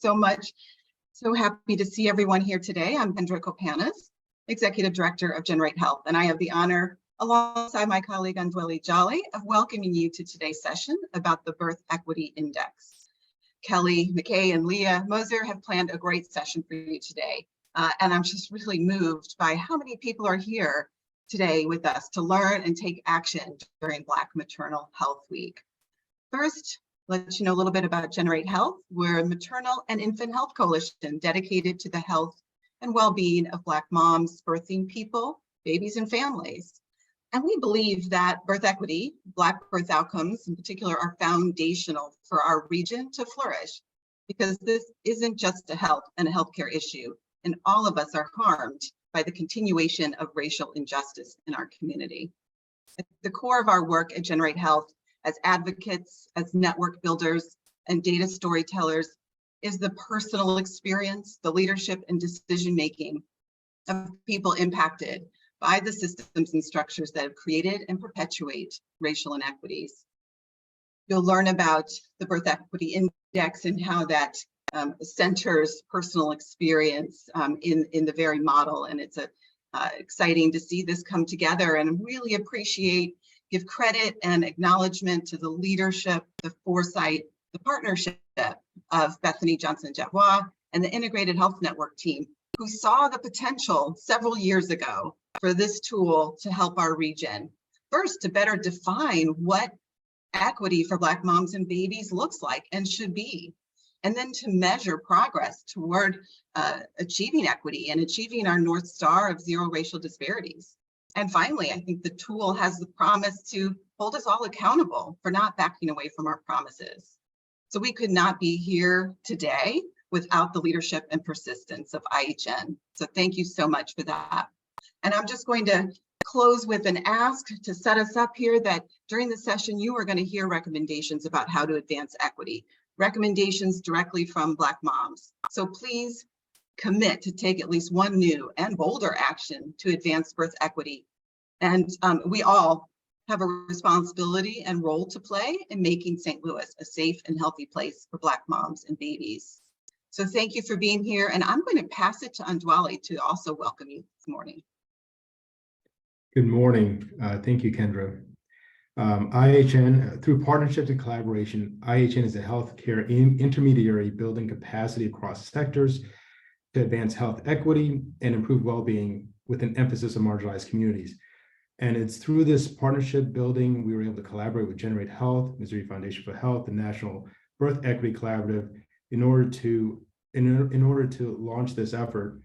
so much. So happy to see everyone here today. I'm Kendra Kopanis, Executive Director of Generate Health, and I have the honor, alongside my colleague Andwali Jolly, of welcoming you to today's session about the Birth Equity Index. Kelly McKay and Leah Moser have planned a great session for you today, and I'm just really moved by how many people are here today with us to learn and take action during Black Maternal Health Week. First, let you know a little bit about Generate Health. We're a maternal and infant health coalition dedicated to the health and well-being of Black moms, birthing people, babies, and families. And we believe that birth equity, Black birth outcomes in particular, are foundational for our region to flourish, because this isn't just a health and a healthcare issue, and all of us are harmed by the continuation of racial injustice in our community. At the core of our work at Generate Health, as advocates, as network builders, and data storytellers, is the personal experience, the leadership and decision-making of people impacted by the systems and structures that have created and perpetuate racial inequities. You'll learn about the Birth Equity Index and how that centers personal experience in the very model. And it's exciting to see this come together, and really give credit and acknowledgement to the leadership, the foresight, the partnership of Bethany Johnson-Javois and the Integrated Health Network team, who saw the potential several years ago for this tool to help our region. First, to better define what equity for Black moms and babies looks like and should be, and then to measure progress toward achieving equity and achieving our North Star of zero racial disparities. And finally, I think the tool has the promise to hold us all accountable for not backing away from our promises. So we could not be here today without the leadership and persistence of IHN. So thank you so much for that. And I'm just going to close with an ask to set us up here that during the session, you are going to hear recommendations about how to advance equity, recommendations directly from Black moms. So please commit to take at least one new and bolder action to advance birth equity. And we all have a responsibility and role to play in making St. Louis a safe and healthy place for Black moms and babies. So thank you for being here, and I'm going to pass it to Andwali to also welcome you this morning. Good morning. Thank you, Kendra. IHN, through partnerships and collaboration, IHN is a healthcare intermediary building capacity across sectors to advance health equity and improve well-being with an emphasis on marginalized communities. And it's through this partnership building, we were able to collaborate with Generate Health, Missouri Foundation for Health, and National Birth Equity Collaborative in order to launch this effort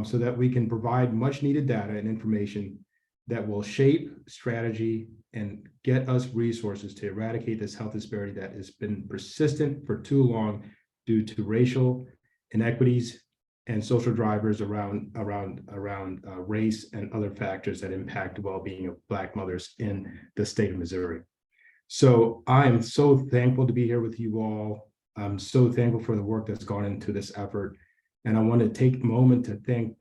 so that we can provide much needed data and information that will shape strategy and get us resources to eradicate this health disparity that has been persistent for too long due to racial inequities and social drivers around race and other factors that impact the well-being of Black mothers in the state of Missouri. So I am so thankful to be here with you all. I'm so thankful for the work that's gone into this effort. And I want to take a moment to thank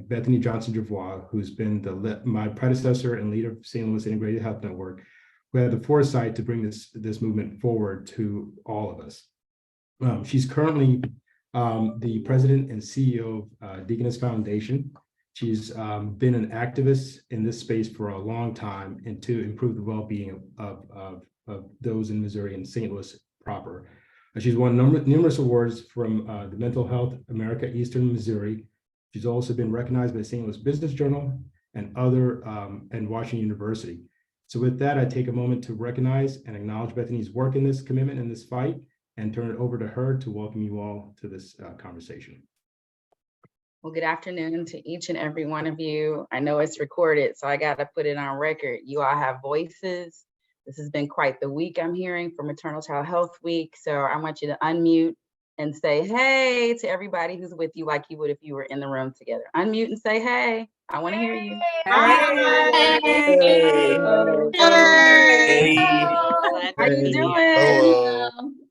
Bethany Johnson-Javois, who's been my predecessor and leader of St. Louis Integrated Health Network, who had the foresight to bring this movement forward to all of us. She's currently the president and CEO of Deaconess Foundation. She's been an activist in this space for a long time and to improve the well-being of those in Missouri and St. Louis proper. She's won numerous awards from the Mental Health America Eastern Missouri. She's also been recognized by St. Louis Business Journal and Washington University. So with that, I take a moment to recognize and acknowledge Bethany's work in this commitment and this fight, and turn it over to her to welcome you all to this conversation. Well, good afternoon to each and every one of you. I know it's recorded, so I got to put it on record. You all have voices. This has been quite the week, I'm hearing, for Maternal Child Health Week. So I want you to unmute and say hey to everybody who's with you, like you would if you were in the room together. Unmute and say hey. I want to hear you. Hey. Hey. Hey. How you doing?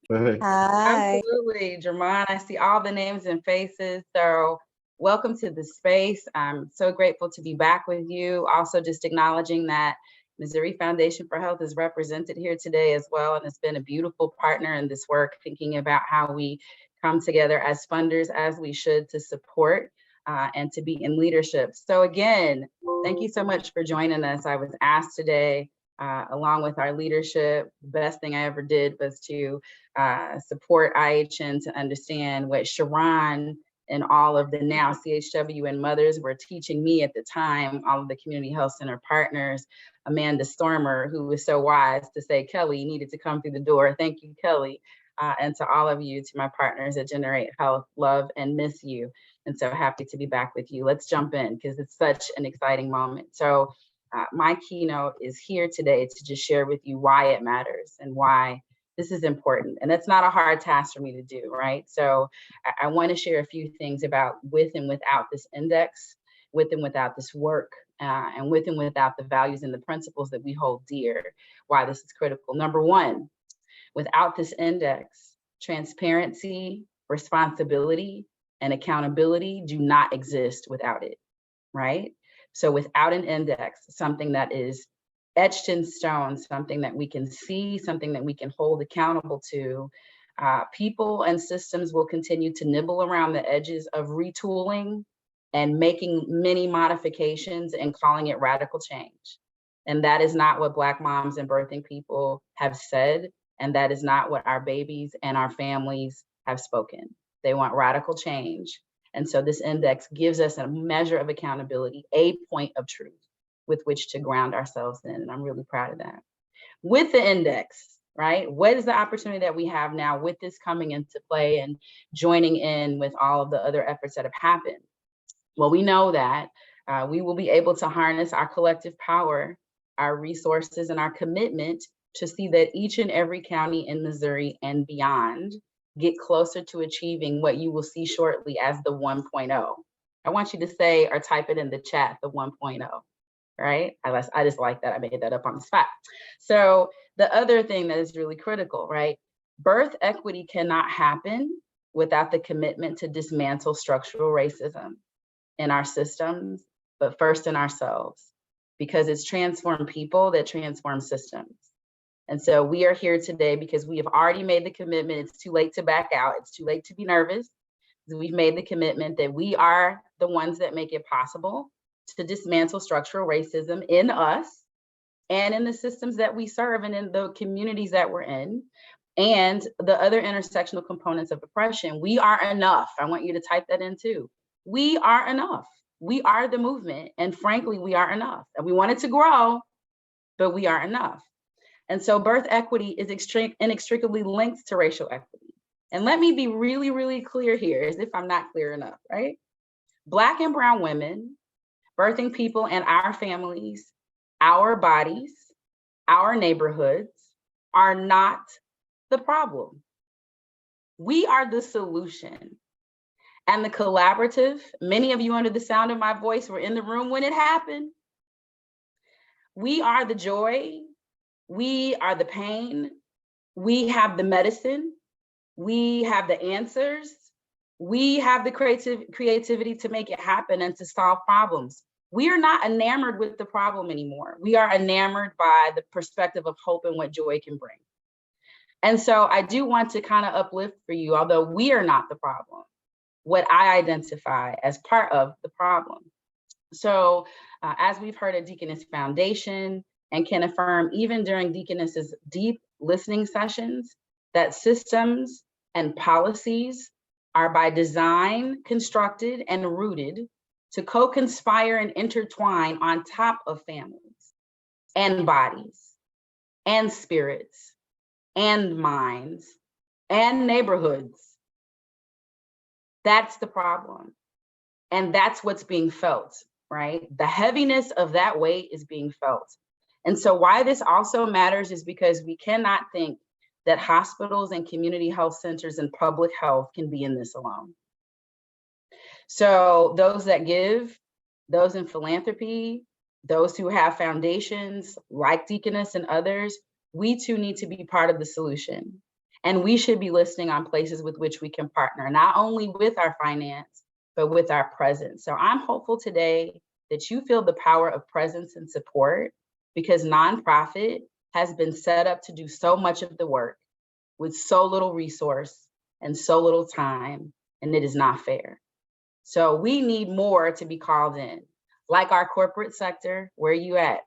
Hello. Hi. Absolutely, Jermon. I see all the names and faces. So welcome to the space. I'm so grateful to be back with you. Also, just acknowledging that Missouri Foundation for Health is represented here today as well, and it's been a beautiful partner in this work, thinking about how we come together as funders, as we should, to support and to be in leadership. So again, thank you so much for joining us. I was asked today, along with our leadership, the best thing I ever did was to support IHN to understand what Sharon and all of the now CHW and mothers were teaching me at the time, all of the community health center partners, Amanda Stormer, who was so wise to say, Kelly, you needed to come through the door. Thank you, Kelly. And to all of you, to my partners at Generate Health, love and miss you. And so happy to be back with you. Let's jump in because it's such an exciting moment. So my keynote is here today to just share with you why it matters and why this is important. And it's not a hard task for me to do, right? So I want to share a few things about with and without this index, with and without this work, and with and without the values and the principles that we hold dear, why this is critical. Number one, without this index, transparency, responsibility, and accountability do not exist without it, right? So without an index, something that is etched in stone, something that we can see, something that we can hold accountable to, people and systems will continue to nibble around the edges of retooling and making many modifications and calling it radical change. And that is not what Black moms and birthing people have said. And that is not what our babies and our families have spoken. They want radical change. And so this index gives us a measure of accountability, a point of truth with which to ground ourselves in. And I'm really proud of that. With the index, right? What is the opportunity that we have now with this coming into play and joining in with all of the other efforts that have happened? Well, we know that we will be able to harness our collective power, our resources, and our commitment to see that each and every county in Missouri and beyond get closer to achieving what you will see shortly as the 1.0. I want you to say or type it in the chat, the 1.0, right? I just like that. I made that up on the spot. So the other thing that is really critical, right? Birth equity cannot happen without the commitment to dismantle structural racism in our systems, but first in ourselves, because it's transformed people that transform systems. And so we are here today because we have already made the commitment. It's too late to back out. It's too late to be nervous. We've made the commitment that we are the ones that make it possible to dismantle structural racism in us and in the systems that we serve and in the communities that we're in, and the other intersectional components of oppression. We are enough. I want you to type that in too. We are enough. We are the movement. And frankly, we are enough. And we want it to grow, but we are enough. And so birth equity is inextricably linked to racial equity. And let me be really, really clear here, as if I'm not clear enough, right? Black and brown women, birthing people and our families, our bodies, our neighborhoods are not the problem. We are the solution. And the collaborative, many of you under the sound of my voice were in the room when it happened. We are the joy. We are the pain. We have the medicine. We have the answers. We have the creativity to make it happen and to solve problems. We are not enamored with the problem anymore. We are enamored by the perspective of hope and what joy can bring. And so I do want to kind of uplift for you, although we are not the problem, what I identify as part of the problem. So as we've heard at Deaconess Foundation, and can affirm even during Deaconess's deep listening sessions, that systems and policies are by design constructed and rooted to co-conspire and intertwine on top of families and bodies and spirits and minds and neighborhoods. That's the problem. And that's what's being felt, right? The heaviness of that weight is being felt. And so why this also matters is because we cannot think that hospitals and community health centers and public health can be in this alone. So those that give, those in philanthropy, those who have foundations like Deaconess and others, we too need to be part of the solution. And we should be listening on places with which we can partner, not only with our finance, but with our presence. So I'm hopeful today that you feel the power of presence and support, because nonprofit has been set up to do so much of the work with so little resource and so little time, and it is not fair. So we need more to be called in. Like our corporate sector, where are you at?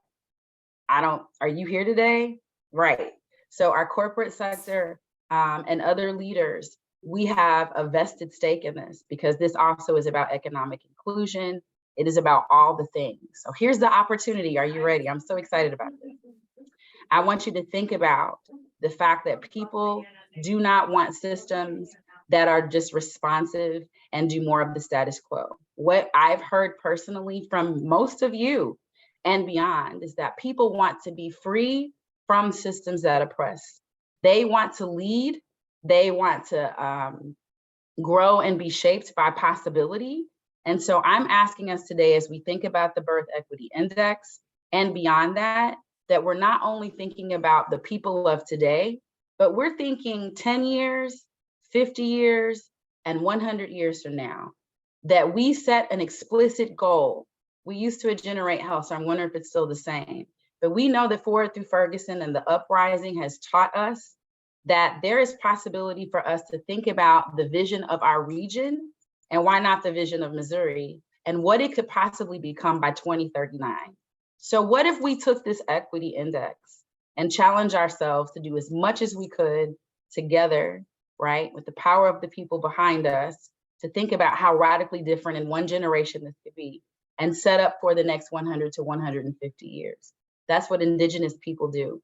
Are you here today? Right. So our corporate sector and other leaders, we have a vested stake in this because this also is about economic inclusion. It is about all the things. So here's the opportunity. Are you ready? I'm so excited about this. I want you to think about the fact that people do not want systems that are just responsive and do more of the status quo. What I've heard personally from most of you and beyond is that people want to be free from systems that oppress. They want to lead. They want to grow and be shaped by possibility. And so I'm asking us today, as we think about the Birth Equity Index and beyond that, that we're not only thinking about the people of today, but we're thinking 10 years, 50 years, and 100 years from now, that we set an explicit goal. We used to Generate Health, so I'm wondering if it's still the same. But we know that Forward Through Ferguson and the uprising has taught us that there is possibility for us to think about the vision of our region, and why not the vision of Missouri, and what it could possibly become by 2039. So what if we took this equity index and challenged ourselves to do as much as we could together, right, with the power of the people behind us, to think about how radically different in one generation this could be, and set up for the next 100 to 150 years. That's what Indigenous people do.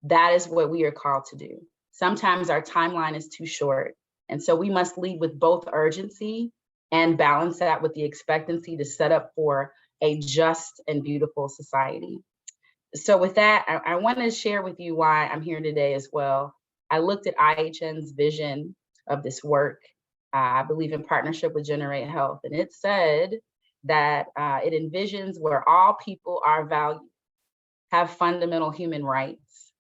That is what we are called to do. Sometimes our timeline is too short. And so we must lead with both urgency and balance that with the expectancy to set up for a just and beautiful society. So with that, I want to share with you why I'm here today as well. I looked at IHN's vision of this work, I believe in partnership with Generate Health, and it said that it envisions where all people are valued, have fundamental human rights,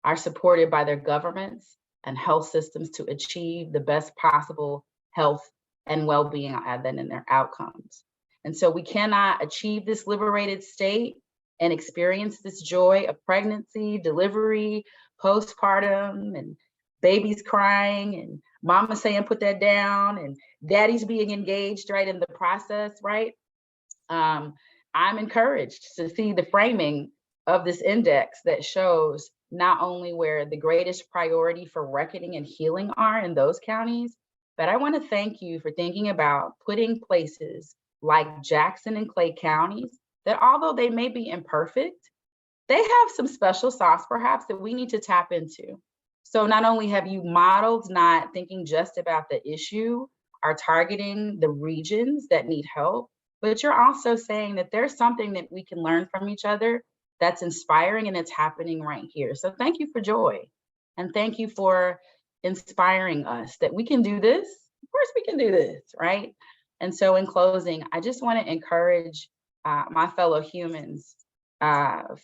are supported by their governments and health systems to achieve the best possible health and well-being than in their outcomes. And so we cannot achieve this liberated state and experience this joy of pregnancy, delivery, postpartum, and babies crying, and mama saying, put that down, and daddy's being engaged right in the process, right? I'm encouraged to see the framing of this index that shows not only where the greatest priority for reckoning and healing are in those counties, but I want to thank you for thinking about putting places like Jackson and Clay counties that, although they may be imperfect, they have some special sauce perhaps that we need to tap into. So not only have you modeled not thinking just about the issue or targeting the regions that need help, but you're also saying that there's something that we can learn from each other that's inspiring, and it's happening right here. So thank you for joy, and thank you for inspiring us that we can do this. Of course we can do this, right? And so in closing, I just want to encourage my fellow humans,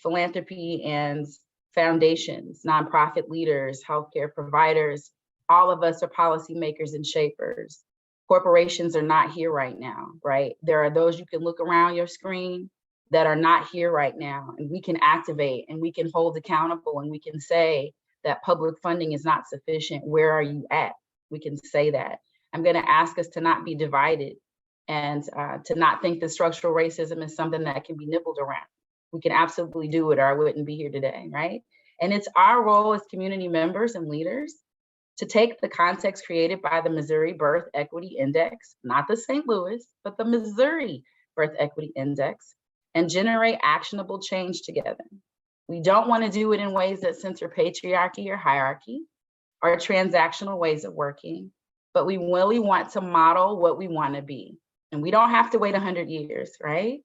philanthropy and foundations, nonprofit leaders, healthcare providers. All of us are policymakers and shapers. Corporations are not here right now, right? There are those you can look around your screen that are not here right now, and we can activate and we can hold accountable, and we can say that public funding is not sufficient. Where are you at? We can say that. I'm going to ask us to not be divided, and to not think that structural racism is something that can be nibbled around. We can absolutely do it, or I wouldn't be here today, right? And it's our role as community members and leaders to take the context created by the Missouri Birth Equity Index, not the St. Louis, but the Missouri Birth Equity Index, and generate actionable change together. We don't want to do it in ways that center patriarchy or hierarchy or transactional ways of working, but we really want to model what we want to be. And we don't have to wait 100 years, right?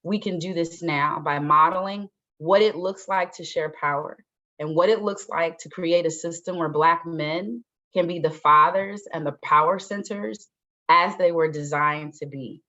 We can do this now by modeling what it looks like to share power and what it looks like to create a system where Black men can be the fathers and the power centers as they were designed to be.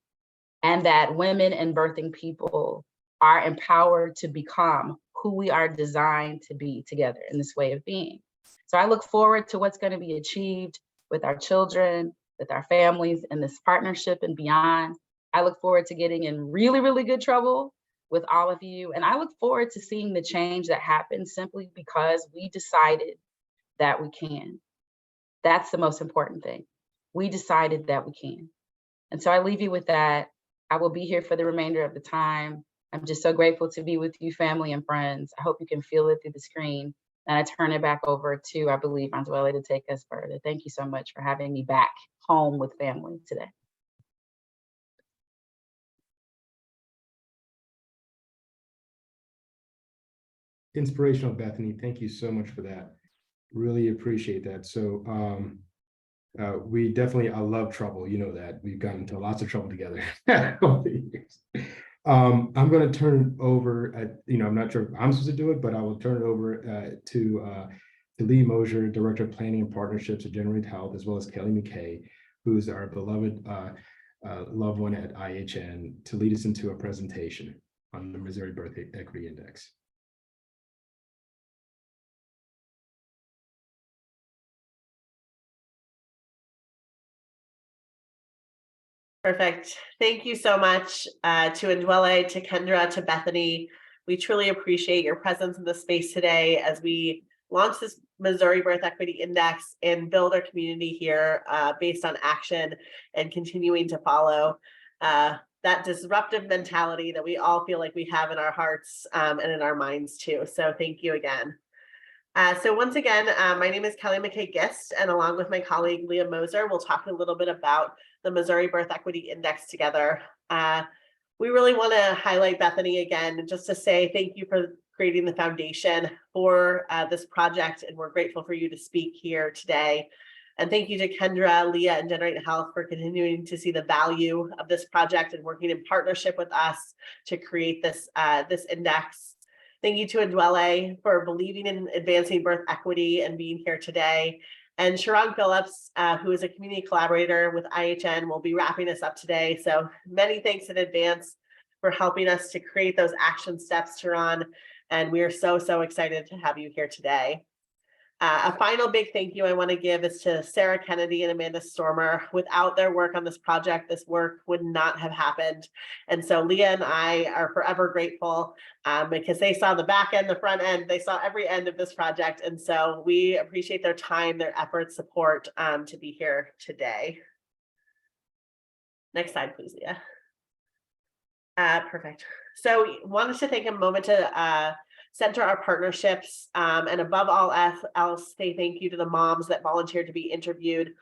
And that women and birthing people are empowered to become who we are designed to be together in this way of being. So I look forward to what's going to be achieved with our children, with our families in this partnership and beyond. I look forward to getting in really, really good trouble with all of you. And I look forward to seeing the change that happens simply because we decided that we can. That's the most important thing. We decided that we can. And so I leave you with that. I will be here for the remainder of the time. I'm just so grateful to be with you, family and friends. I hope you can feel it through the screen. And I turn it back over to, I believe, Andwele to take us further. Thank you so much for having me back home with family today. Inspirational, Bethany. Thank you so much for that. Really appreciate that. So we definitely, I love trouble. You know that. We've gotten into lots of trouble together over the years. I'm going to turn over, I'm not sure if I'm supposed to do it, but I will turn it over to Lee Mosier, Director of Planning and Partnerships at Generate Health, as well as Kelly McKay, who's our beloved loved one at IHN, to lead us into a presentation on the Missouri Birth Equity Index. Perfect. Thank you so much to Andwele, to Kendra, to Bethany. We truly appreciate your presence in the space today as we launch this Missouri Birth Equity Index and build our community here based on action and continuing to follow that disruptive mentality that we all feel like we have in our hearts and in our minds too. So thank you again. So once again, my name is Kelly McKay Gist, and along with my colleague Leah Moser, we'll talk a little bit about the Missouri Birth Equity Index together. We really want to highlight Bethany again, just to say thank you for creating the foundation for this project, and we're grateful for you to speak here today. And thank you to Kendra, Leah, and Generate Health for continuing to see the value of this project and working in partnership with us to create this, this index. Thank you to Andwele for believing in advancing birth equity and being here today. And Sharon Phillips, who is a community collaborator with IHN, will be wrapping us up today. So many thanks in advance for helping us to create those action steps, Sharon. And we are so, so excited to have you here today. A final big thank you I want to give is to Sarah Kennedy and Amanda Stormer. Without their work on this project, this work would not have happened. And so Leah and I are forever grateful because they saw the back end, the front end, they saw every end of this project. And so we appreciate their time, their effort, support to be here today. Next slide, please, Leah. Perfect. So wanted to take a moment to center our partnerships and above all else, say thank you to the moms that volunteered to be interviewed.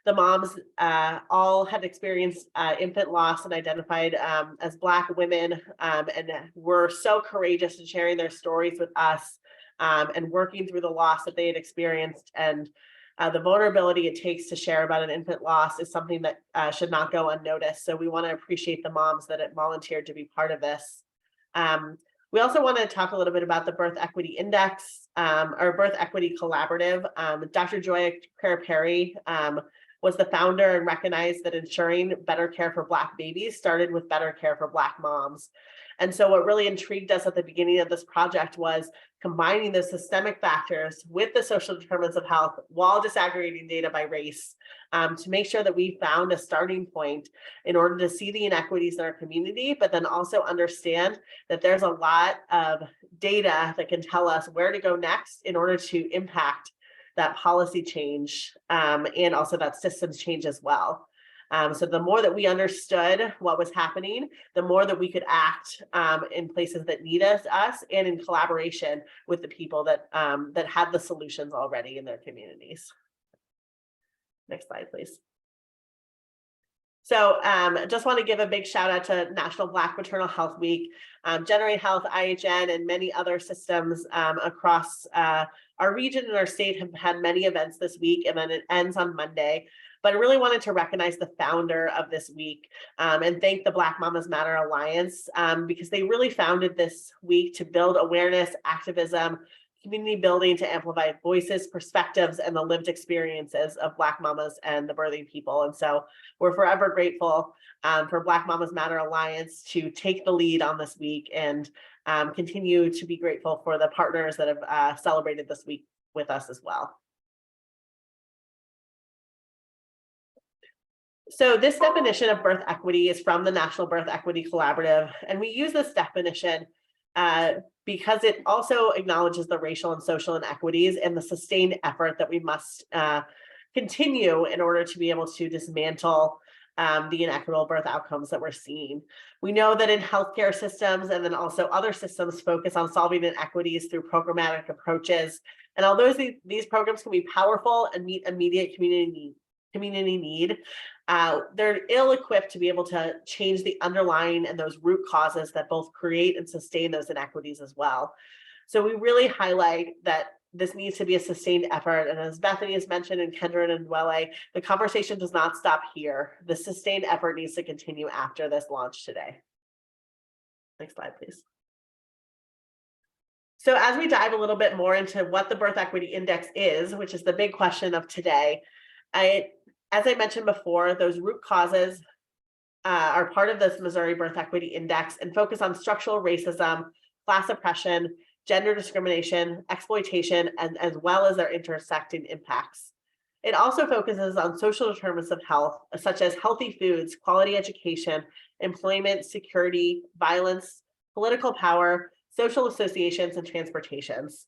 The moms all had experienced infant loss and identified as Black women and were so courageous in sharing their stories with us and working through the loss that they had experienced. And the vulnerability it takes to share about an infant loss is something that should not go unnoticed. So we want to appreciate the moms that had volunteered to be part of this. We also want to talk a little bit about the Birth Equity Index, or Birth Equity Collaborative. Dr. Joya Perry was the founder and recognized that ensuring better care for Black babies started with better care for Black moms. And so what really intrigued us at the beginning of this project was combining the systemic factors with the social determinants of health while disaggregating data by race to make sure that we found a starting point in order to see the inequities in our community, but then also understand that there's a lot of data that can tell us where to go next in order to impact that policy change and also that systems change as well. So the more that we understood what was happening, the more that we could act in places that need us and in collaboration with the people that that had the solutions already in their communities. Next slide, please. So just want to give a big shout out to National Black Maternal Health Week, Generate Health, IHN, and many other systems across our region and our state have had many events this week, and then it ends on Monday. But I really wanted to recognize the founder of this week and thank the Black Mamas Matter Alliance because they really founded this week to build awareness, activism, community building to amplify voices, perspectives, and the lived experiences of Black mamas and the birthing people. And so we're forever grateful for Black Mamas Matter Alliance to take the lead on this week and continue to be grateful for the partners that have celebrated this week with us as well. So this definition of birth equity is from the National Birth Equity Collaborative, and we use this definition because it also acknowledges the racial and social inequities and the sustained effort that we must continue in order to be able to dismantle the inequitable birth outcomes that we're seeing. We know that in healthcare systems and then also other systems focus on solving inequities through programmatic approaches. And although these programs can be powerful and meet immediate community need, they're ill-equipped to be able to change the underlying and those root causes that both create and sustain those inequities as well. So we really highlight that this needs to be a sustained effort. And as Bethany has mentioned, and Kendra and Ndwele, the conversation does not stop here. The sustained effort needs to continue after this launch today. Next slide, please. So as we dive a little bit more into what the Birth Equity Index is, which is the big question of today, as I mentioned before, those root causes are part of this Missouri Birth Equity Index and focus on structural racism, class oppression, gender discrimination, exploitation, and as well as their intersecting impacts. It also focuses on social determinants of health, such as healthy foods, quality education, employment, security, violence, political power, social associations, and transportations.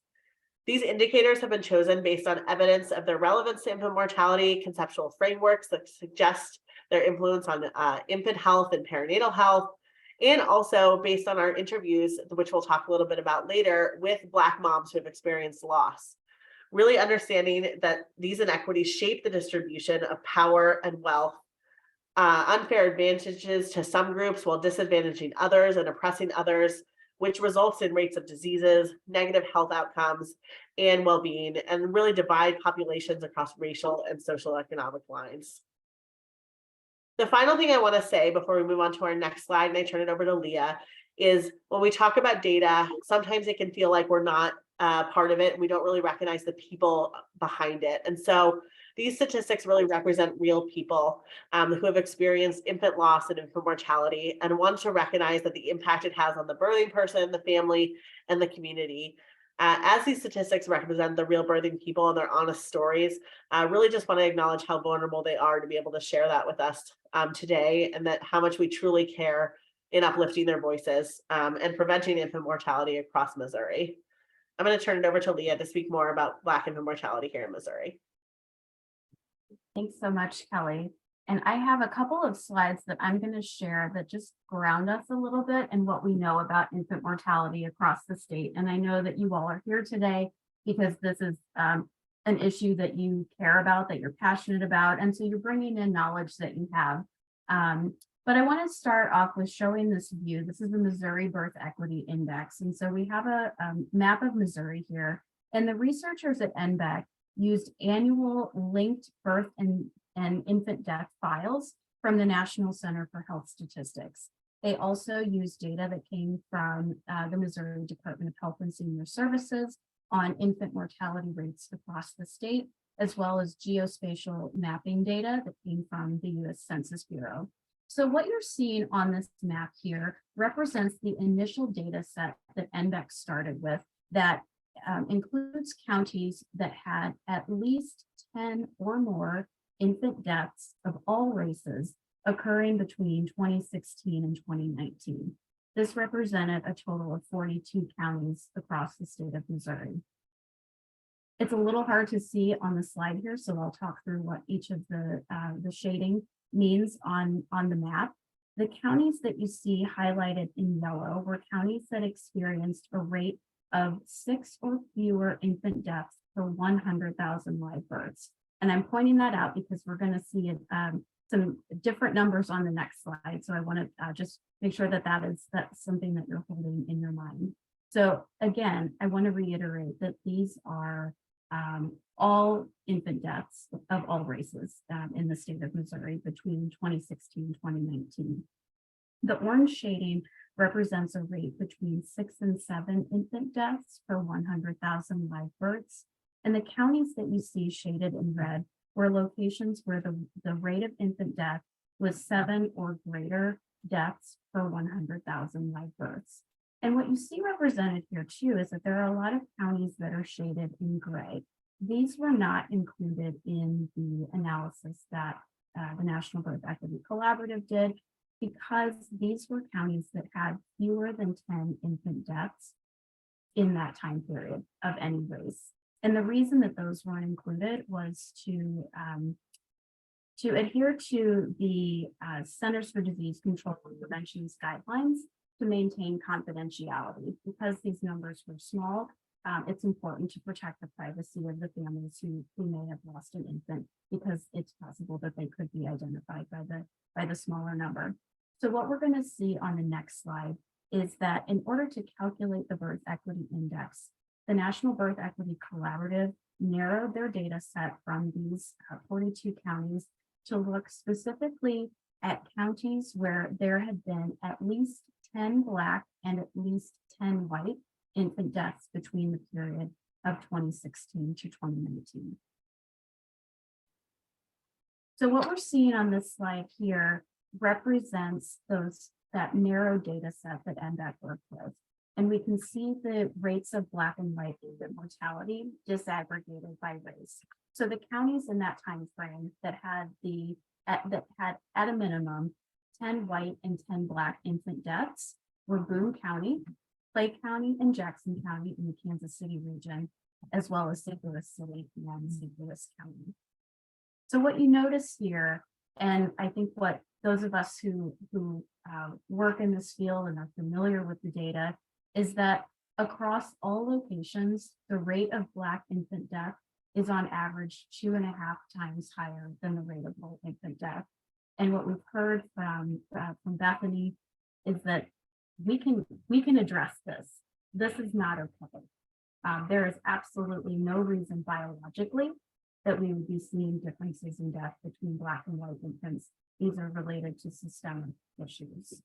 These indicators have been chosen based on evidence of their relevance to infant mortality, conceptual frameworks that suggest their influence on infant health and perinatal health, and also based on our interviews, which we'll talk a little bit about later, with Black moms who have experienced loss. Really understanding that these inequities shape the distribution of power and wealth, unfair advantages to some groups while disadvantaging others and oppressing others, which results in rates of diseases, negative health outcomes, and well-being, and really divide populations across racial and social economic lines. The final thing I want to say before we move on to our next slide, and I turn it over to Leah, is when we talk about data, sometimes it can feel like we're not part of it. We don't really recognize the people behind it. And so these statistics really represent real people who have experienced infant loss and infant mortality and want to recognize that the impact it has on the birthing person, the family, and the community. As these statistics represent the real birthing people and their honest stories, I really just want to acknowledge how vulnerable they are to be able to share that with us today, and that how much we truly care in uplifting their voices and preventing infant mortality across Missouri. I'm going to turn it over to Leah to speak more about Black infant mortality here in Missouri. Thanks so much, Kelly. And I have a couple of slides that I'm going to share that just ground us a little bit in what we know about infant mortality across the state. And I know that you all are here today because this is an issue that you care about, that you're passionate about. And so you're bringing in knowledge that you have. But I want to start off with showing this view. This is the Missouri Birth Equity Index. And so we have a map of Missouri here. And the researchers at NBEC used annual linked birth and infant death files from the National Center for Health Statistics. They also used data that came from the Missouri Department of Health and Senior Services on infant mortality rates across the state, as well as geospatial mapping data that came from the U.S. Census Bureau. So what you're seeing on this map here represents the initial data set that NBEC started with that includes counties that had at least 10 or more infant deaths of all races occurring between 2016 and 2019. This represented a total of 42 counties across the state of Missouri. It's a little hard to see on the slide here, so I'll talk through what each of the shading means on the map. The counties that you see highlighted in yellow were counties that experienced a rate of 6 or fewer infant deaths per 100,000 live births. And I'm pointing that out because we're going to see some different numbers on the next slide. So I want to just make sure that that's something that you're holding in your mind. So again, I want to reiterate that these are all infant deaths of all races in the state of Missouri between 2016 and 2019. The orange shading represents a rate between 6 and 7 infant deaths per 100,000 live births. And the counties that you see shaded in red were locations where the rate of infant death was 7 or greater deaths per 100,000 live births. And what you see represented here too is that there are a lot of counties that are shaded in gray. These were not included in the analysis that the National Birth Equity Collaborative did, because these were counties that had fewer than 10 infant deaths in that time period of any race. And the reason that those weren't included was to adhere to the Centers for Disease Control and Prevention's guidelines to maintain confidentiality. Because these numbers were small, it's important to protect the privacy of the families who may have lost an infant, because it's possible that they could be identified by the smaller number. So what we're going to see on the next slide is that in order to calculate the birth equity index, the National Birth Equity Collaborative narrowed their data set from these 42 counties to look specifically at counties where there had been at least 10 Black and at least 10 white infant deaths between the period of 2016 to 2019. So what we're seeing on this slide here represents that narrow data set that NBEC worked with. And we can see the rates of Black and white infant mortality disaggregated by race. So the counties in that time frame that had at a minimum 10 white and 10 Black infant deaths were Boone County, Clay County, and Jackson County in the Kansas City region, as well as St. Louis City and St. Louis County. So what you notice here, and I think what those of us who work in this field and are familiar with the data, is that across all locations, the rate of Black infant death is on average 2.5 times higher than the rate of white infant death. And what we've heard from Bethany is that we can address this. This is not okay. There is absolutely no reason biologically that we would be seeing differences in death between Black and white infants. These are related to systemic issues.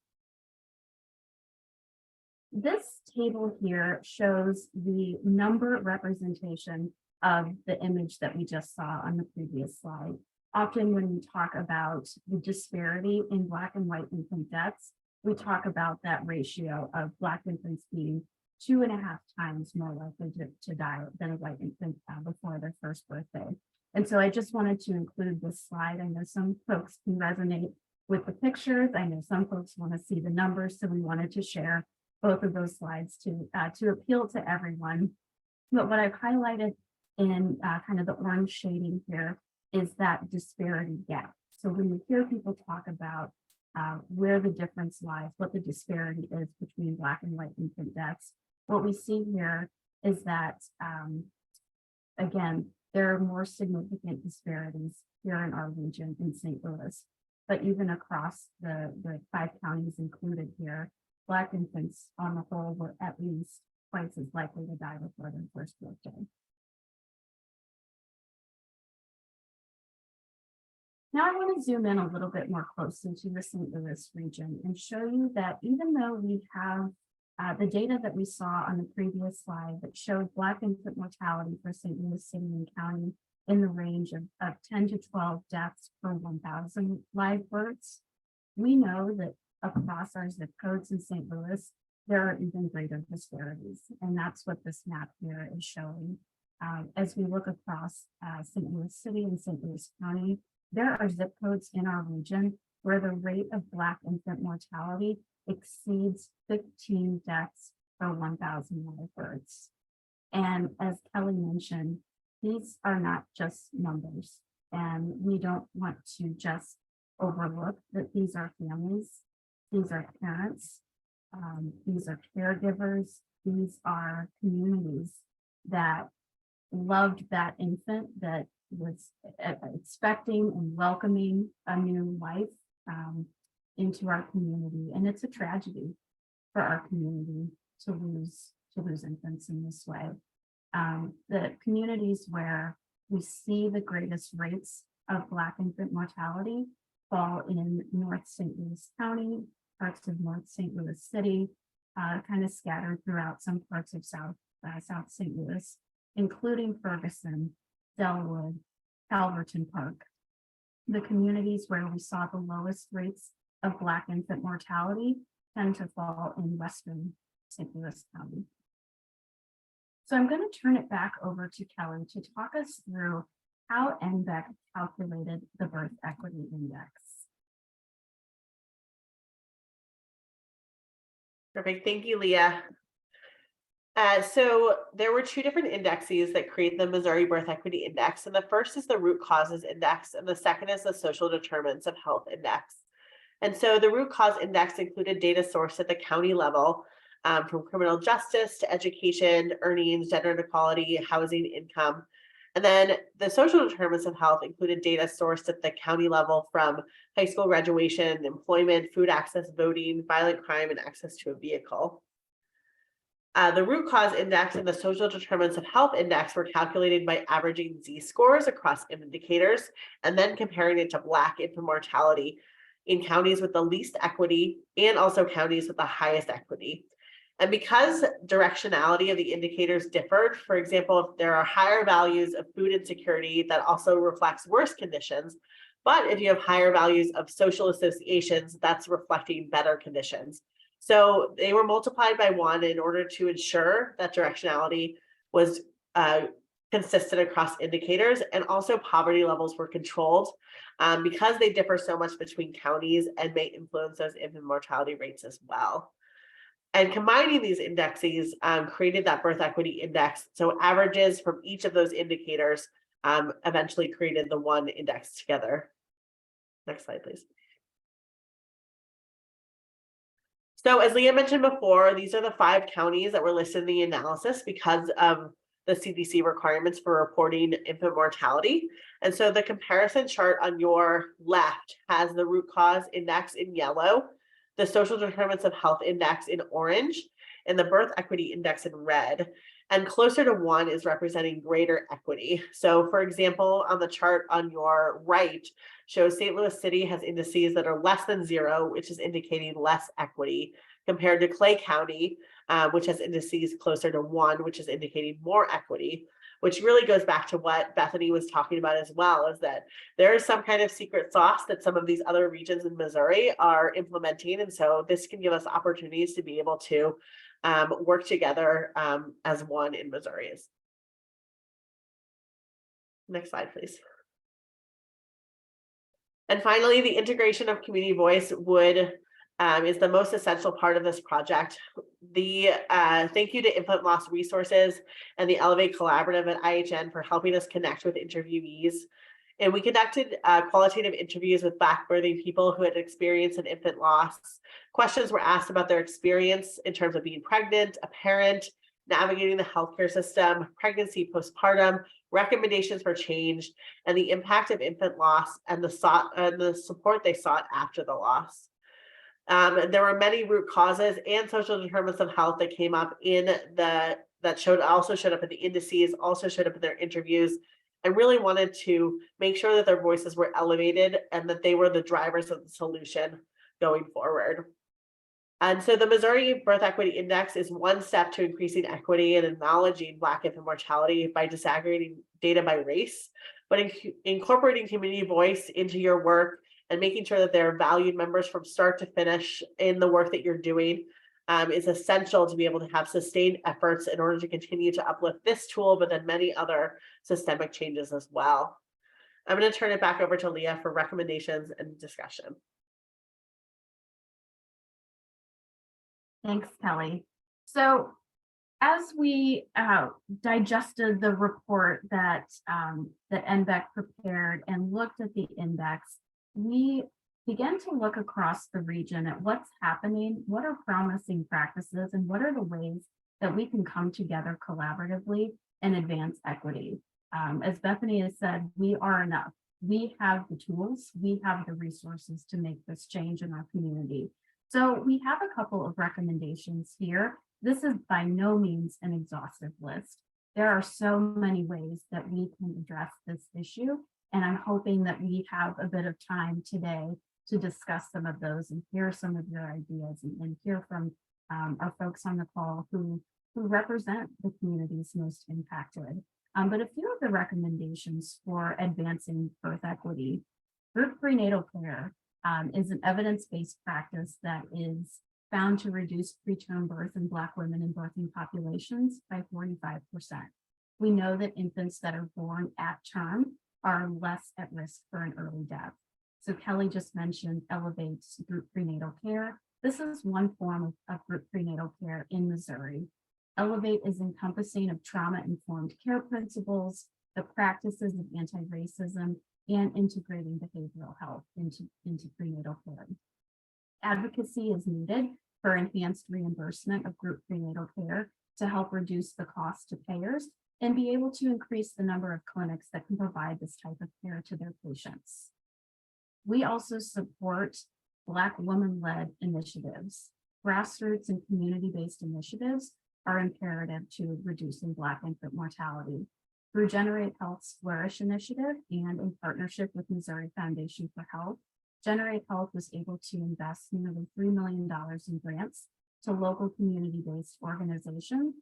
This table here shows the number representation of the image that we just saw on the previous slide. Often when we talk about the disparity in Black and white infant deaths, we talk about that ratio of Black infants being 2.5 times more likely to die than a white infant before their first birthday. And so I just wanted to include this slide. I know some folks can resonate with the pictures. I know some folks want to see the numbers, so we wanted to share both of those slides to appeal to everyone. But what I've highlighted in kind of the orange shading here is that disparity gap. So when you hear people talk about where the difference lies, what the disparity is between Black and white infant deaths, what we see here is that, again, there are more significant disparities here in our region in St. Louis, but even across the 5 counties included here, Black infants on the whole were at least twice as likely to die before their first birthday. Now I want to zoom in a little bit more closely to the St. Louis region and show you that even though we have the data that we saw on the previous slide that showed Black infant mortality for St. Louis City and County in the range of 10 to 12 deaths per 1,000 live births, we know that across our zip codes in St. Louis, there are even greater disparities. And that's what this map here is showing. As we look across St. Louis City and St. Louis County, there are zip codes in our region where the rate of Black infant mortality exceeds 15 deaths per 1,000 live births. And as Kelly mentioned, these are not just numbers, and we don't want to just overlook that these are families, these are parents, these are caregivers, these are communities that loved that infant, that was expecting and welcoming a new life into our community. And it's a tragedy for our community to lose infants in this way. The communities where we see the greatest rates of Black infant mortality fall in North St. Louis County, parts of North St. Louis City, kind of scattered throughout some parts of South St. Louis, including Ferguson, Delwood, Calverton Park. The communities where we saw the lowest rates of Black infant mortality tend to fall in Western St. Louis County. So I'm going to turn it back over to Kelly to talk us through how NBEC calculated the birth equity index. Perfect. Thank you, Leah. So there were two different indexes that create the Missouri Birth Equity Index. And the first is the Root Causes Index, and the second is the Social Determinants of Health Index. And so the Root Cause Index included data sourced at the county level, from criminal justice to education, earnings, gender inequality, housing, income. And then the social determinants of health included data sourced at the county level from high school graduation, employment, food access, voting, violent crime, and access to a vehicle. The Root Cause Index and the Social Determinants of Health Index were calculated by averaging Z-scores across indicators and then comparing it to Black infant mortality in counties with the least equity and also counties with the highest equity. And because directionality of the indicators differed, for example, if there are higher values of food insecurity, that also reflects worse conditions. But if you have higher values of social associations, that's reflecting better conditions. So they were multiplied by 1 in order to ensure that directionality was consistent across indicators, and also poverty levels were controlled because they differ so much between counties and may influence those infant mortality rates as well. And combining these indexes created that birth equity index. So averages from each of those indicators eventually created the one index together. Next slide, please. So as Leah mentioned before, these are the 5 counties that were listed in the analysis because of the CDC requirements for reporting infant mortality. And so the comparison chart on your left has the root cause index in yellow, the social determinants of health index in orange, and the birth equity index in red. And closer to 1 is representing greater equity. So for example, on the chart on your right shows St. Louis City has indices that are less than 0, which is indicating less equity, compared to Clay County, which has indices closer to 1, which is indicating more equity, which really goes back to what Bethany was talking about as well, is that there is some kind of secret sauce that some of these other regions in Missouri are implementing. And so this can give us opportunities to be able to work together as one in Missouri. Next slide, please. And finally, the integration of community voice is the most essential part of this project. The thank you to Infant Loss Resources and the Elevate Collaborative at IHN for helping us connect with interviewees. And we conducted qualitative interviews with Black birthing people who had experienced an infant loss. Questions were asked about their experience in terms of being pregnant, a parent, navigating the healthcare system, pregnancy, postpartum, recommendations for change, and the impact of infant loss and the support they sought after the loss. There were many root causes and social determinants of health that came up also showed up in the indices, also showed up in their interviews, and really wanted to make sure that their voices were elevated and that they were the drivers of the solution going forward. And so the Missouri Birth Equity Index is one step to increasing equity and acknowledging Black infant mortality by disaggregating data by race, but incorporating community voice into your work and making sure that they're valued members from start to finish in the work that you're doing is essential to be able to have sustained efforts in order to continue to uplift this tool, but then many other systemic changes as well. I'm going to turn it back over to Leah for recommendations and discussion. Thanks, Kelly. So as we digested the report that NBEC prepared and looked at the index, we began to look across the region at what's happening, what are promising practices, and what are the ways that we can come together collaboratively and advance equity. As Bethany has said, we are enough. We have the tools, we have the resources to make this change in our community. So we have a couple of recommendations here. This is by no means an exhaustive list. There are so many ways that we can address this issue, and I'm hoping that we have a bit of time today to discuss some of those and hear some of your ideas and hear from our folks on the call who represent the communities most impacted. But a few of the recommendations for advancing birth equity: group prenatal care is an evidence-based practice that is found to reduce preterm birth in Black women and birthing populations by 45%. We know that infants that are born at term are less at risk for an early death. So Kelly just mentioned Elevate group prenatal care. This is one form of group prenatal care in Missouri. Elevate is encompassing of trauma-informed care principles, the practices of anti-racism, and integrating behavioral health into prenatal care. Advocacy is needed for enhanced reimbursement of group prenatal care to help reduce the cost to payers and be able to increase the number of clinics that can provide this type of care to their patients. We also support Black woman-led initiatives. Grassroots and community-based initiatives are imperative to reducing Black infant mortality. Through Generate Health's Flourish initiative and in partnership with Missouri Foundation for Health, Generate Health was able to invest nearly $3 million in grants to local community-based organizations,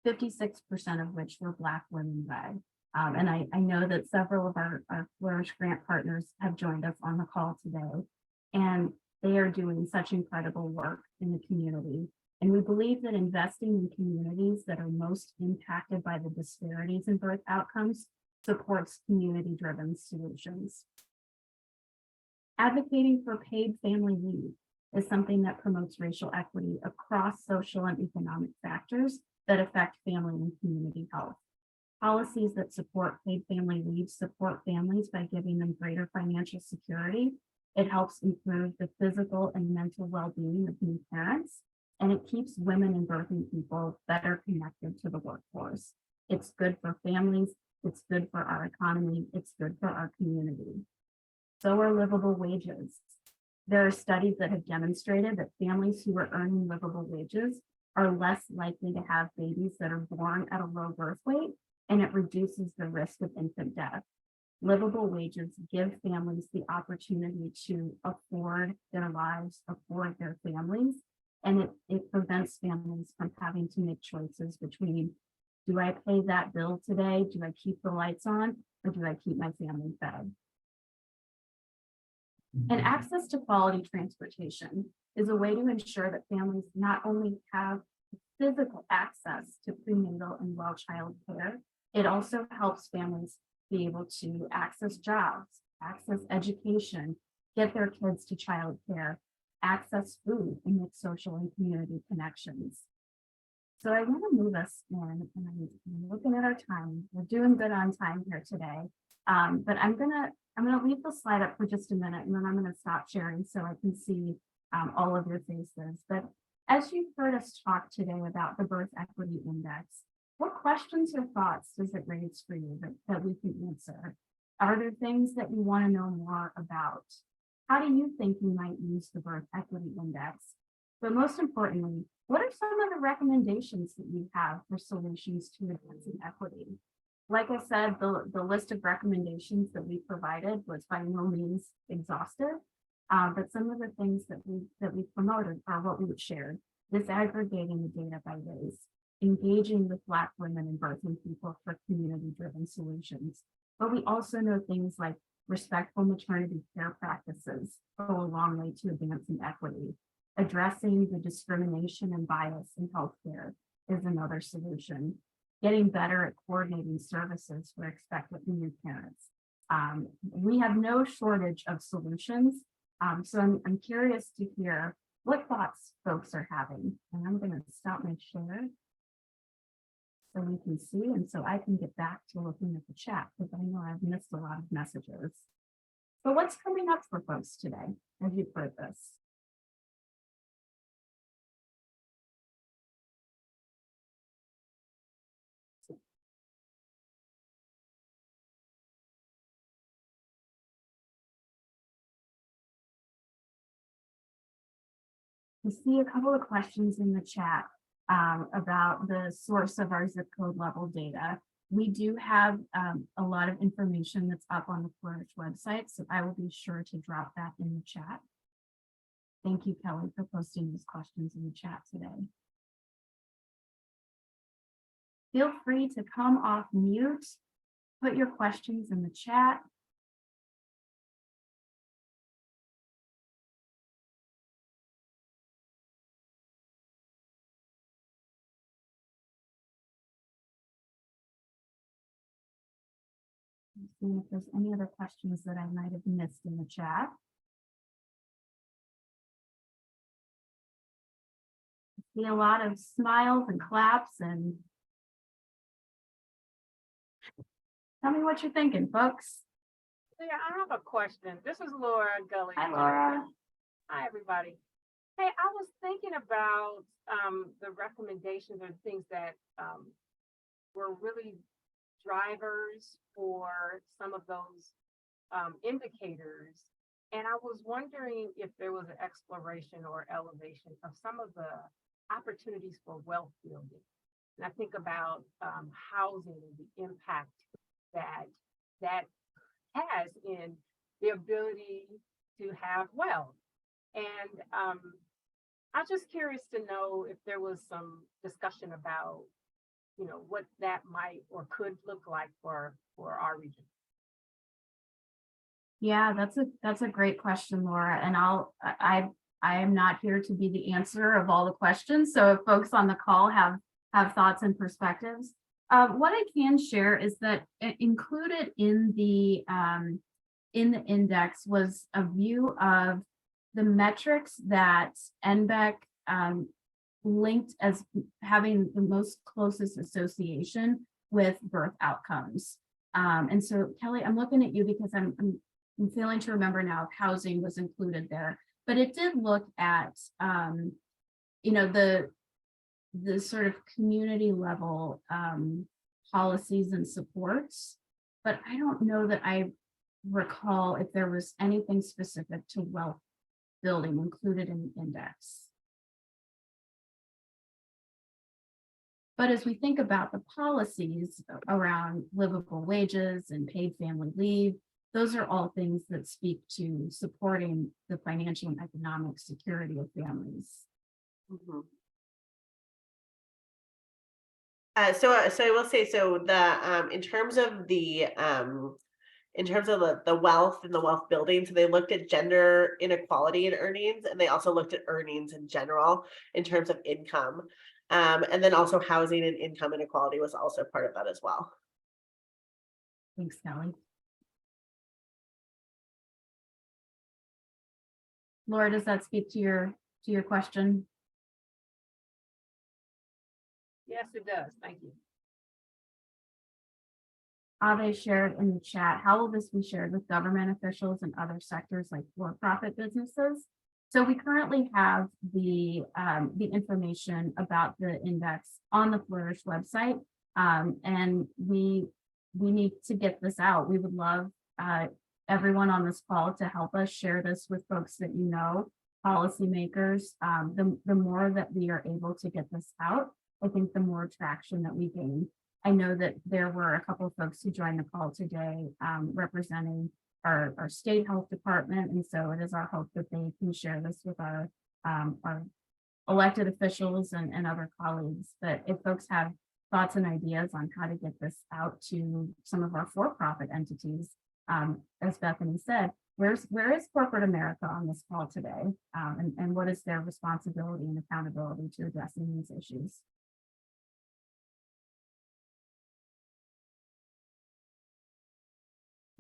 56% of which were Black women-led. And I know that several of our Flourish grant partners have joined us on the call today, and they are doing such incredible work in the community. And we believe that investing in communities that are most impacted by the disparities in birth outcomes supports community-driven solutions. Advocating for paid family leave is something that promotes racial equity across social and economic factors that affect family and community health. Policies that support paid family leave support families by giving them greater financial security. It helps improve the physical and mental well-being of new parents, and it keeps women and birthing people better connected to the workforce. It's good for families, it's good for our economy, it's good for our community. So are livable wages. There are studies that have demonstrated that families who are earning livable wages are less likely to have babies that are born at a low birth weight, and it reduces the risk of infant death. Livable wages give families the opportunity to afford their lives, afford their families, and it prevents families from having to make choices between, do I pay that bill today? Do I keep the lights on? Or do I keep my family fed? And access to quality transportation is a way to ensure that families not only have physical access to prenatal and well child care, it also helps families be able to access jobs, access education, get their kids to child care, access food, and make social and community connections. So I want to move us in, and I'm looking at our time. We're doing good on time here today, but I'm gonna leave the slide up for just a minute, and then I'm gonna stop sharing so I can see all of your faces. But as you've heard us talk today about the Birth Equity Index, what questions or thoughts does it raise for you that we can answer? Are there things that you want to know more about? How do you think you might use the Birth Equity Index? But most importantly, what are some of the recommendations that you have for solutions to advancing equity? Like I said, the list of recommendations that we provided was by no means exhaustive, but some of the things that we promoted are what we shared: disaggregating the data by race, engaging with Black women and birthing people for community-driven solutions. But we also know things like respectful maternity care practices go a long way to advancing equity. Addressing the discrimination and bias in healthcare is another solution. Getting better at coordinating services for expectant new parents. We have no shortage of solutions. So I'm curious to hear what thoughts folks are having. And I'm going to stop my share so we can see, and so I can get back to looking at the chat, because I know I've missed a lot of messages. So what's coming up for folks today as you've heard this? We see a couple of questions in the chat about the source of our zip code level data. We do have a lot of information that's up on the Flourish website, so I will be sure to drop that in the chat. Thank you, Kelly, for posting these questions in the chat today. Feel free to come off mute, put your questions in the chat. See if there's any other questions that I might have missed in the chat. See a lot of smiles and claps and tell me what you're thinking, folks. Yeah, I have a question. This is Laura Gully. Hi, Laura. Hi, everybody. Hey, I was thinking about the recommendations or things that were really drivers for some of those indicators. And I was wondering if there was an exploration or elevation of some of the opportunities for wealth building. And I think about housing and the impact that has in the ability to have wealth. And I'm just curious to know if there was some discussion about, what that might or could look like for our region. Yeah, that's a great question, Laura. And I am not here to be the answer of all the questions. So if folks on the call have thoughts and perspectives, what I can share is that included in the index was a view of the metrics that NBEC linked as having the most closest association with birth outcomes. And so Kelly, I'm looking at you because I'm failing to remember now if housing was included there, but it did look at, the sort of community level policies and supports, but I don't know that I recall if there was anything specific to wealth building included in the index. But as we think about the policies around livable wages and paid family leave, those are all things that speak to supporting the financial and economic security of families. Mhm. So I will say, so the in terms of the wealth and the wealth building, so they looked at gender inequality in earnings, and they also looked at earnings in general in terms of income. And then also housing and income inequality was also part of that as well. Thanks, Kelly. Laura, does that speak to your question? Yes, it does. Thank you. Ave shared in the chat, how will this be shared with government officials and other sectors like for-profit businesses? So we currently have the information about the index on the Flourish website, and we need to get this out. We would love everyone on this call to help us share this with folks that policymakers. The more that we are able to get this out, I think the more traction that we gain. I know that there were a couple of folks who joined the call today representing our state health department. And so it is our hope that they can share this with our elected officials and other colleagues. But if folks have thoughts and ideas on how to get this out to some of our for-profit entities, as Bethany said, where is corporate America on this call today? And what is their responsibility and accountability to addressing these issues?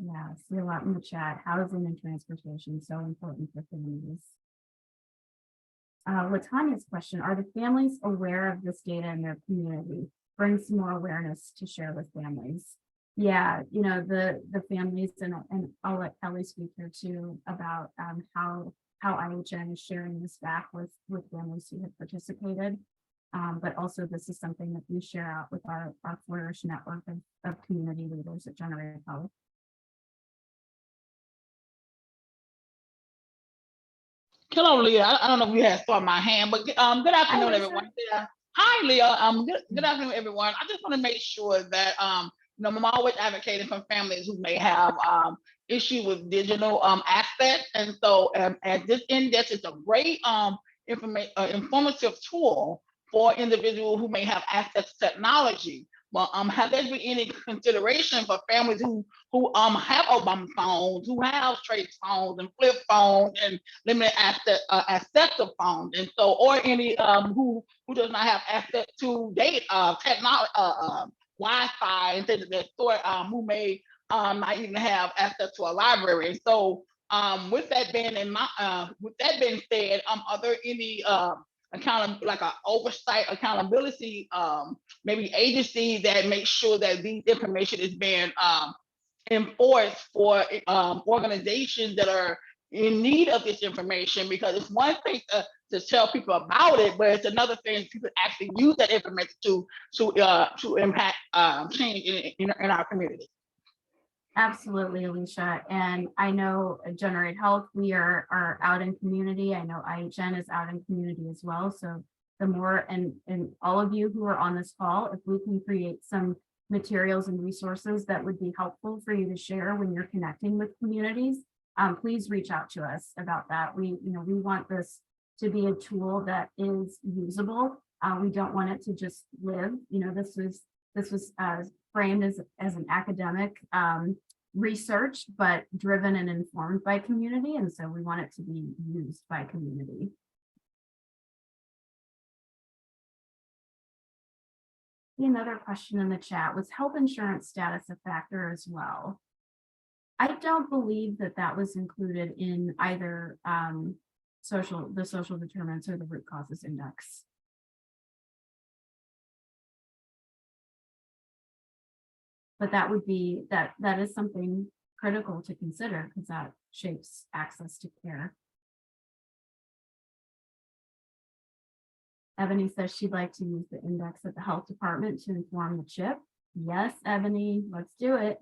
Yeah, I see a lot in the chat. Housing and transportation, so important for families. Latanya's question, are the families aware of this data in their community? Bring some more awareness to share with families. Yeah, the families, and I'll let Kelly speak here too about how IHN is sharing this back with families who have participated. But also this is something that we share out with our Flourish network of community leaders at Generate Health. Hello, Leah. I don't know if you had saw my hand, but good afternoon, everyone. Yeah. Hi, Leah. Good afternoon, everyone. I just want to make sure that I'm always advocating for families who may have issue with digital assets, and so at this index, it's a great informative tool for individuals who may have access to technology. Well, have there been any consideration for families who have Obama phones, who have trace phones and flip phones and limited access to phones, and so, or any who does not have access to data technology, Wi-Fi and things of that sort, who may not even have access to a library. And so, with that being said, are there any like a oversight accountability, maybe agency that makes sure that these information is being enforced for organizations that are in need of this information, because it's one thing to tell people about it, but it's another thing people actually use that information to impact change in our community. Absolutely, Alicia. And I know at Generate Health, we are out in community. I know IHN is out in community as well. So the more, and all of you who are on this call, if we can create some materials and resources that would be helpful for you to share when you're connecting with communities, please reach out to us about that. We want this to be a tool that is usable. We don't want it to just live. This was framed as an academic research, but driven and informed by community. And so we want it to be used by community. Another question in the chat, was health insurance status a factor as well? I don't believe that was included in either the social determinants or the root causes index. But that would be, that is something critical to consider, because that shapes access to care. Ebony says she'd like to use the index at the health department to inform the CHIP. Yes, Ebony, let's do it.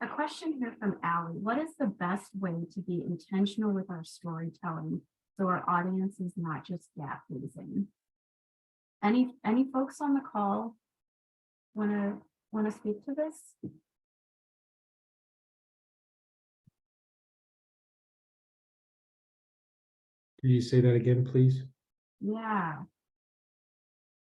A question here from Allie. What is the best way to be intentional with our storytelling so our audience is not just gap gazing? Any folks on the call want to speak to this? Can you say that again, please? Yeah.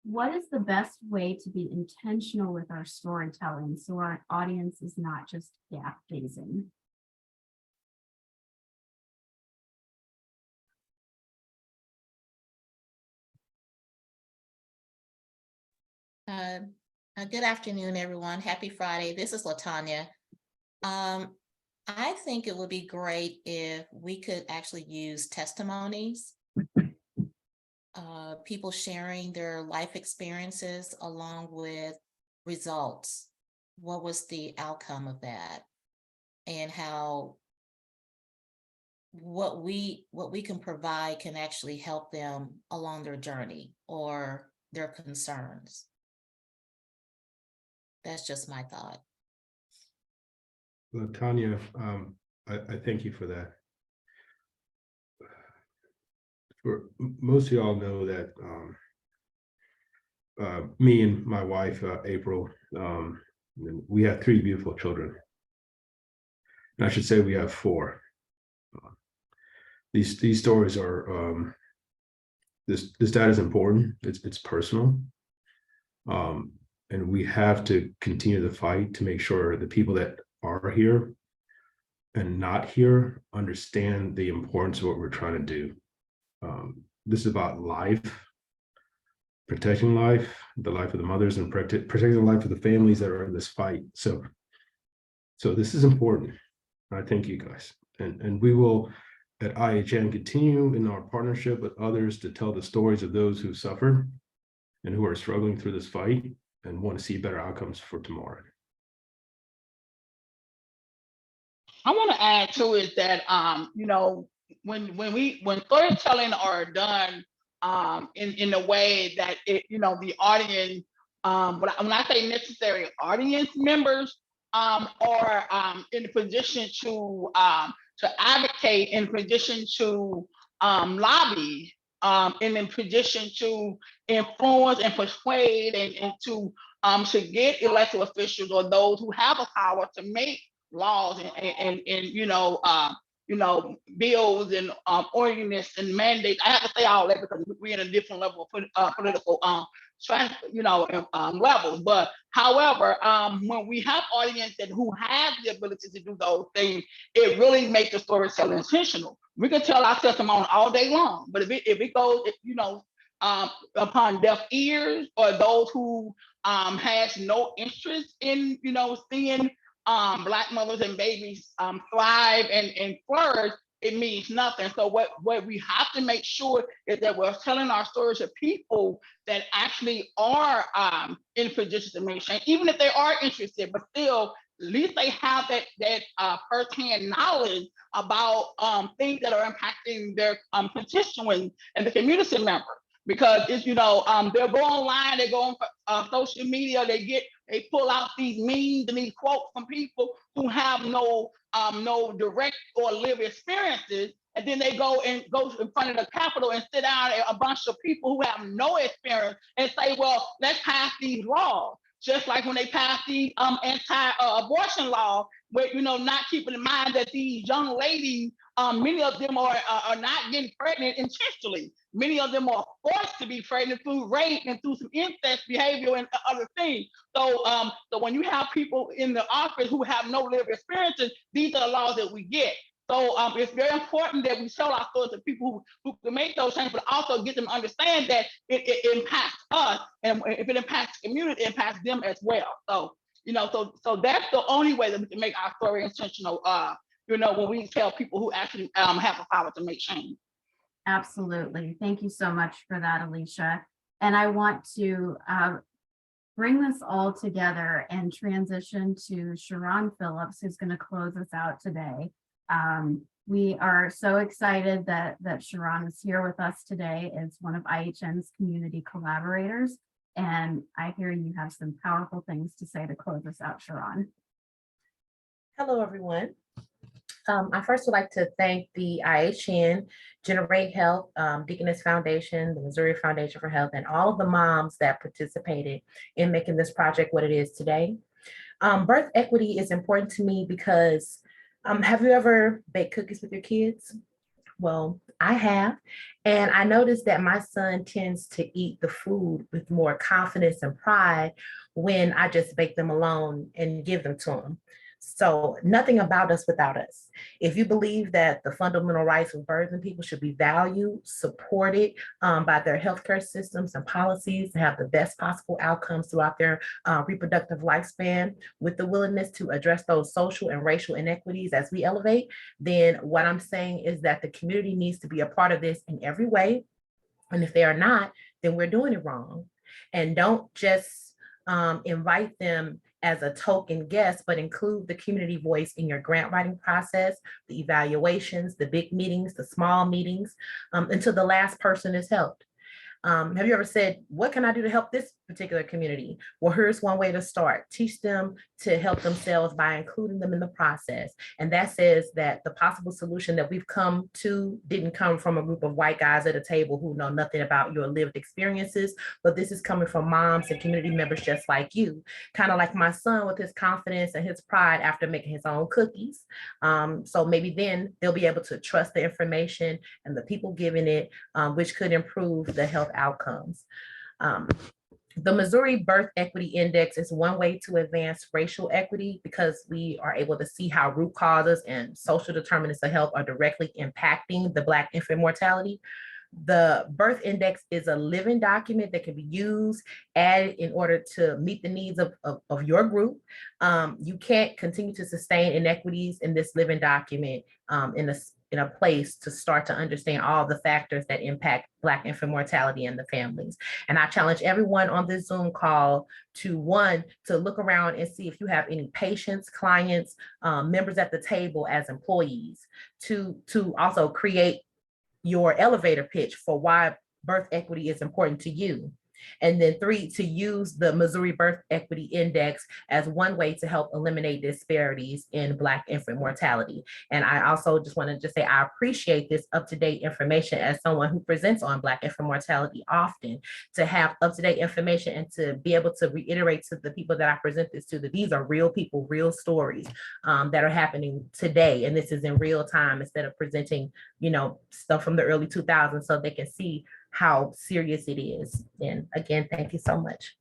What is the best way to be intentional with our storytelling so our audience is not just gap gazing? Good afternoon, everyone. Happy Friday. This is LaTanya. I think it would be great if we could actually use testimonies, people sharing their life experiences along with results. What was the outcome of that? And how what we can provide can actually help them along their journey or their concerns. That's just my thought. Well, Tanya, I thank you for that. Most of y'all know that me and my wife, April, we have 3 beautiful children. And I should say we have 4. These stories are, this data is important. It's personal. And we have to continue the fight to make sure the people that are here and not here understand the importance of what we're trying to do. This is about life, protecting life, the life of the mothers, and protecting the life of the families that are in this fight. So this is important. I thank you guys. And we will at IHN continue in our partnership with others to tell the stories of those who suffered and who are struggling through this fight and want to see better outcomes for tomorrow. I want to add to it that when storytelling are done in a way that the audience, when I say necessary audience members are in a position to advocate, in position to lobby, in a position to influence and persuade and to get elected officials or those who have a power to make laws and bills and ordinances and mandates. I have to say all that because we're in a different level of political levels. But however, when we have audiences who have the ability to do those things, it really makes the storytelling intentional. We can tell our testimony all day long, but if it goes, upon deaf ears or those who has no interest in seeing Black mothers and babies thrive and flourish, it means nothing. So what we have to make sure is that we're telling our stories to people that actually are in positions to make change, even if they are interested, but still, at least they have that firsthand knowledge about things that are impacting their constituents and the community members. Because it's, they'll go online, they go on social media, they pull out these memes and these quotes from people who have no direct or live experiences, and then they go in front of the Capitol and sit down a bunch of people who have no experience and say, well, let's pass these laws. Just like when they passed the anti-abortion law, where not keeping in mind that these young ladies, many of them are not getting pregnant intentionally. Many of them are forced to be pregnant through rape and through some incest behavior and other things. So, so when you have people in the office who have no lived experiences, these are the laws that we get. So it's very important that we tell our stories to people who can make those changes, but also get them to understand that it impacts us, and if it impacts the community, it impacts them as well. So, so that's the only way that we can make our story intentional. When we tell people who actually have the power to make change. Absolutely. Thank you so much for that, Alicia. And I want to bring this all together and transition to Sharon Phillips, who's going to close us out today. We are so excited that Sharon is here with us today as one of IHN's community collaborators. And I hear you have some powerful things to say to close us out, Sharon. Hello, everyone. I first would like to thank the IHN, Generate Health, Deaconess Foundation, the Missouri Foundation for Health, and all of the moms that participated in making this project what it is today. Birth equity is important to me because have you ever baked cookies with your kids? Well, I have, and I noticed that my son tends to eat the food with more confidence and pride when I just bake them alone and give them to him. So nothing about us without us. If you believe that the fundamental rights of birthing people should be valued, supported by their healthcare systems and policies to have the best possible outcomes throughout their reproductive lifespan, with the willingness to address those social and racial inequities as we elevate, then what I'm saying is that the community needs to be a part of this in every way. And if they are not, then we're doing it wrong. And don't just invite them as a token guest, but include the community voice in your grant writing process, the evaluations, the big meetings, the small meetings, until the last person is helped. Have you ever said, what can I do to help this particular community? Well, here's one way to start. Teach them to help themselves by including them in the process. And that says that the possible solution that we've come to didn't come from a group of white guys at a table who know nothing about your lived experiences, but this is coming from moms and community members just like you. Kind of like my son with his confidence and his pride after making his own cookies. So maybe then they'll be able to trust the information and the people giving it, which could improve the health outcomes. The Missouri Birth Equity Index is one way to advance racial equity because we are able to see how root causes and social determinants of health are directly impacting the Black infant mortality. The birth index is a living document that can be used, added in order to meet the needs of your group. You can't continue to sustain inequities in this living document in a place to start to understand all the factors that impact Black infant mortality and the families. And I challenge everyone on this Zoom call to look around and see if you have any patients, clients, members at the table as employees, to also create your elevator pitch for why birth equity is important to you. And then 3, to use the Missouri Birth Equity Index as one way to help eliminate disparities in Black infant mortality. And I also just want to just say, I appreciate this up-to-date information as someone who presents on Black infant mortality often, to have up-to-date information and to be able to reiterate to the people that I present this to, that these are real people, real stories that are happening today. And this is in real time, instead of presenting, stuff from the early 2000s, so they can see how serious it is. And again, thank you so much.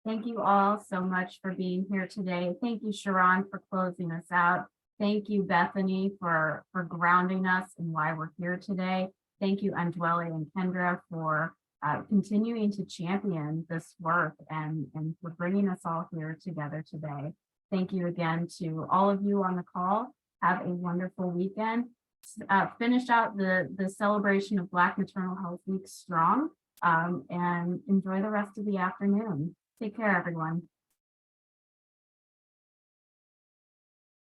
Thank you all so much for being here today. Thank you, Sharon, for closing us out. Thank you, Bethany, for grounding us in why we're here today. Thank you, Andwele and Kendra, for continuing to champion this work and for bringing us all here together today. thank you again to all of you on the call. Have a wonderful weekend. Finish out the celebration of Black Maternal Health Week strong, and enjoy the rest of the afternoon. Take care, everyone.